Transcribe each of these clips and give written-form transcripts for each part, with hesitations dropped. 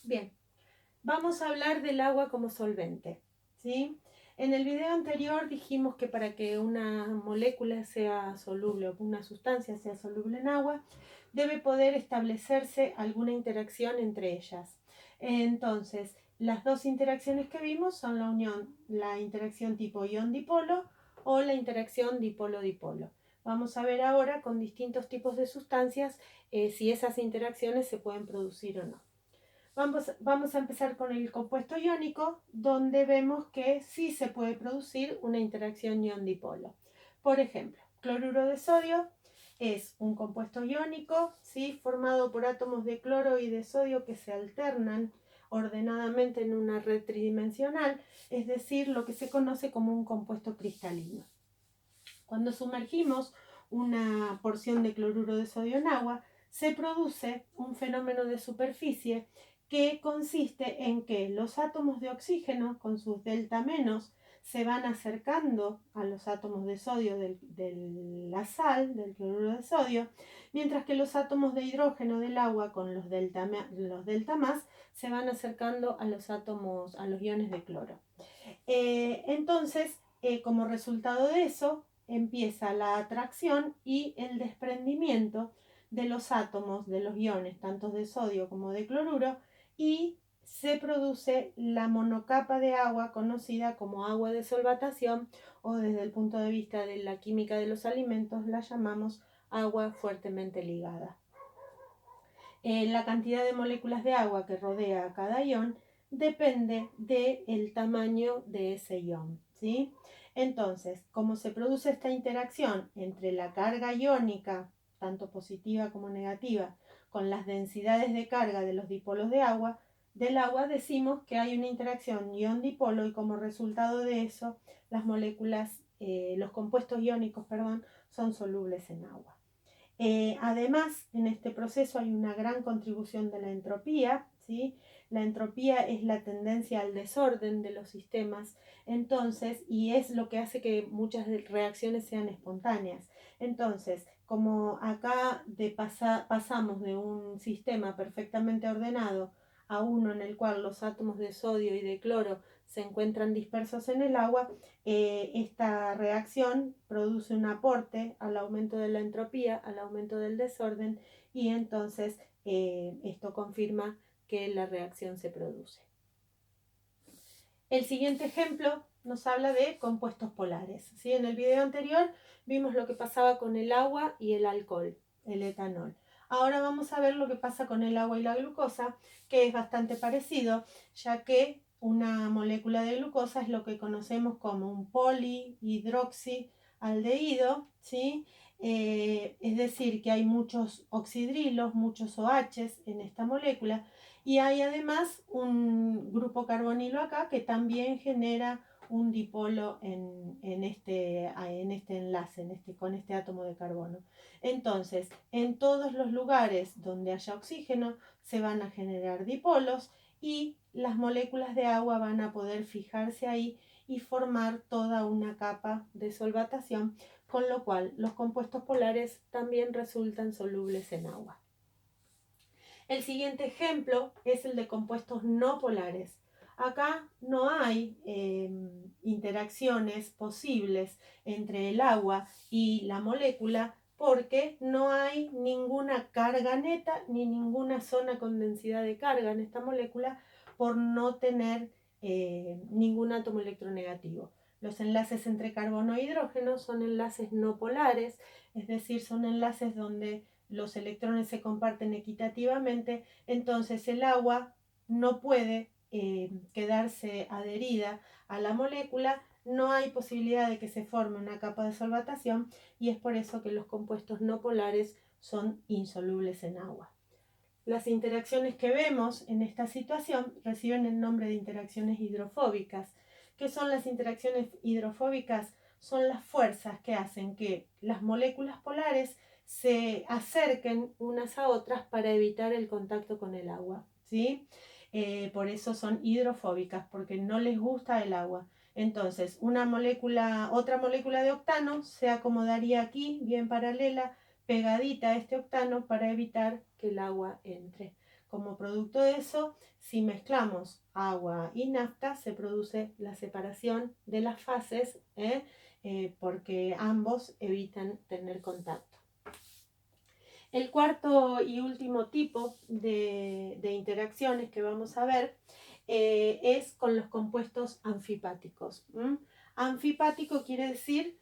Bien, vamos a hablar del agua como solvente, ¿sí? En el video anterior dijimos que para que una molécula sea soluble o una sustancia sea soluble en agua, debe poder establecerse alguna interacción entre ellas. Entonces, las dos interacciones que vimos son la interacción tipo ion-dipolo o la interacción dipolo-dipolo. Vamos a ver ahora con distintos tipos de sustancias si esas interacciones se pueden producir o no. Vamos a empezar con el compuesto iónico, donde vemos que sí se puede producir una interacción ion-dipolo. Por ejemplo, cloruro de sodio es un compuesto iónico, ¿sí?, formado por átomos de cloro y de sodio que se alternan ordenadamente en una red tridimensional, es decir, lo que se conoce como un compuesto cristalino. Cuando sumergimos una porción de cloruro de sodio en agua, se produce un fenómeno de superficie que consiste en que los átomos de oxígeno con sus delta menos se van acercando a los átomos de sodio de la sal, del cloruro de sodio, mientras que los átomos de hidrógeno del agua con los delta más se van acercando a a los iones de cloro. Entonces, como resultado de eso, empieza la atracción y el desprendimiento de los átomos de los iones, tanto de sodio como de cloruro, y se produce la monocapa de agua conocida como agua de solvatación, o desde el punto de vista de la química de los alimentos la llamamos agua fuertemente ligada. La cantidad de moléculas de agua que rodea a cada ion depende del tamaño de ese ion, ¿sí? Entonces, como se produce esta interacción entre la carga iónica, tanto positiva como negativa, con las densidades de carga de los dipolos del agua, decimos que hay una interacción ion-dipolo y como resultado de eso, los compuestos iónicos, son solubles en agua. Además, en este proceso hay una gran contribución de la entropía, ¿sí? La entropía es la tendencia al desorden de los sistemas, entonces, y es lo que hace que muchas reacciones sean espontáneas. Entonces, como acá pasamos de un sistema perfectamente ordenado a uno en el cual los átomos de sodio y de cloro se encuentran dispersos en el agua, esta reacción produce un aporte al aumento de la entropía, al aumento del desorden, y entonces esto confirma que la reacción se produce. El siguiente ejemplo nos habla de compuestos polares, ¿sí? En el video anterior vimos lo que pasaba con el agua y el alcohol, el etanol. Ahora vamos a ver lo que pasa con el agua y la glucosa, que es bastante parecido, ya que una molécula de glucosa es lo que conocemos como un polihidroxialdehído, ¿sí? Es decir, que hay muchos oxidrilos, muchos OHs en esta molécula, y hay además un grupo carbonilo acá que también genera un dipolo en este enlace, con este átomo de carbono. Entonces, en todos los lugares donde haya oxígeno se van a generar dipolos y las moléculas de agua van a poder fijarse ahí y formar toda una capa de solvatación, con lo cual los compuestos polares también resultan solubles en agua. El siguiente ejemplo es el de compuestos no polares. Acá no hay interacciones posibles entre el agua y la molécula porque no hay ninguna carga neta ni ninguna zona con densidad de carga en esta molécula por no tener ningún átomo electronegativo. Los enlaces entre carbono e hidrógeno son enlaces no polares, es decir, son enlaces donde los electrones se comparten equitativamente, entonces el agua no puede quedarse adherida a la molécula, no hay posibilidad de que se forme una capa de solvatación y es por eso que los compuestos no polares son insolubles en agua. Las interacciones que vemos en esta situación reciben el nombre de interacciones hidrofóbicas. ¿Qué son las interacciones hidrofóbicas? Son las fuerzas que hacen que las moléculas polares se acerquen unas a otras para evitar el contacto con el agua, ¿sí? Por eso son hidrofóbicas, porque no les gusta el agua. Entonces, otra molécula de octano se acomodaría aquí, bien paralela, pegadita a este octano, para evitar que el agua entre. como producto de eso, si mezclamos agua y nafta, se produce la separación de las fases, porque ambos evitan tener contacto. El cuarto y último tipo de interacciones que vamos a ver es con los compuestos anfipáticos. Anfipático quiere decir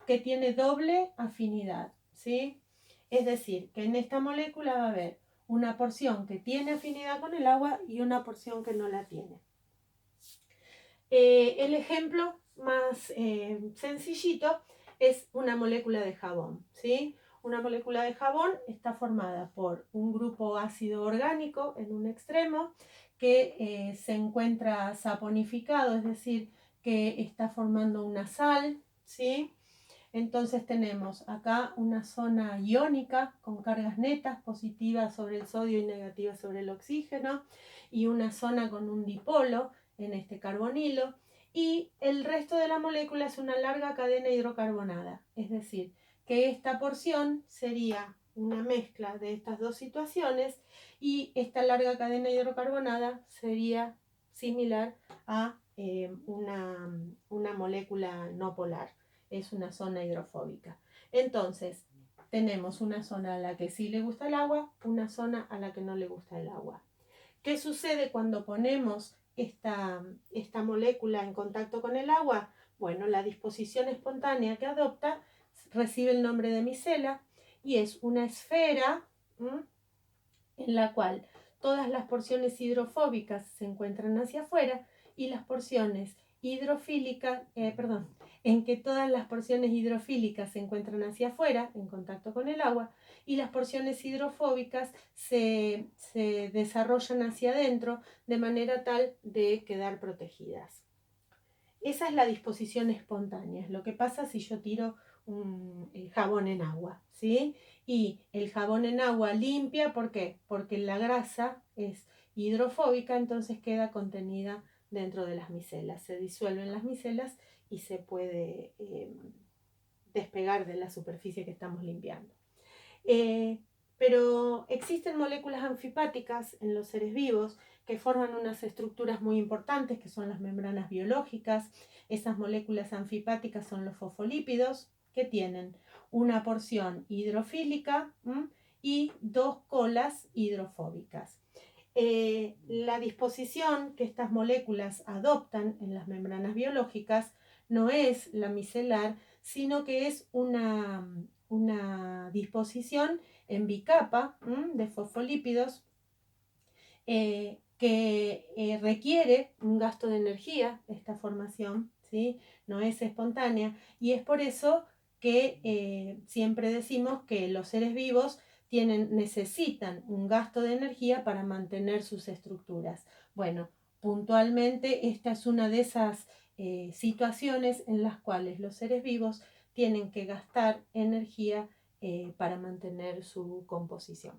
que tiene doble afinidad, ¿sí? Es decir, que en esta molécula va a haber una porción que tiene afinidad con el agua y una porción que no la tiene. El ejemplo más sencillito es una molécula de jabón, ¿sí? Una molécula de jabón está formada por un grupo ácido orgánico en un extremo que se encuentra saponificado, es decir, que está formando una sal, ¿sí? Entonces tenemos acá una zona iónica con cargas netas, positivas sobre el sodio y negativas sobre el oxígeno, y una zona con un dipolo en este carbonilo, y el resto de la molécula es una larga cadena hidrocarbonada, es decir, que esta porción sería una mezcla de estas dos situaciones y esta larga cadena hidrocarbonada sería similar a una molécula no polar. Es una zona hidrofóbica. Entonces, tenemos una zona a la que sí le gusta el agua, una zona a la que no le gusta el agua. ¿Qué sucede cuando ponemos esta molécula en contacto con el agua? Bueno, la disposición espontánea que adopta recibe el nombre de micela y es una esfera en la cual todas las porciones hidrofóbicas se encuentran hacia afuera y las porciones hidrofílicas, en que todas las porciones hidrofílicas se encuentran hacia afuera, en contacto con el agua, y las porciones hidrofóbicas se desarrollan hacia adentro de manera tal de quedar protegidas. Esa es la disposición espontánea, es lo que pasa si yo tiro el jabón en agua, ¿sí? Y el jabón en agua limpia, ¿por qué? Porque la grasa es hidrofóbica, entonces queda contenida dentro de las micelas, se disuelven las micelas y se puede despegar de la superficie que estamos limpiando. Pero existen moléculas anfipáticas en los seres vivos que forman unas estructuras muy importantes que son las membranas biológicas. Esas moléculas anfipáticas son los fosfolípidos, que tienen una porción hidrofílica y dos colas hidrofóbicas. La disposición que estas moléculas adoptan en las membranas biológicas no es la micelar, sino que es una disposición en bicapa de fosfolípidos que requiere un gasto de energía esta formación, ¿sí? No es espontánea, y es por eso que siempre decimos que los seres vivos necesitan un gasto de energía para mantener sus estructuras. Bueno, puntualmente esta es una de esas situaciones en las cuales los seres vivos tienen que gastar energía para mantener su composición.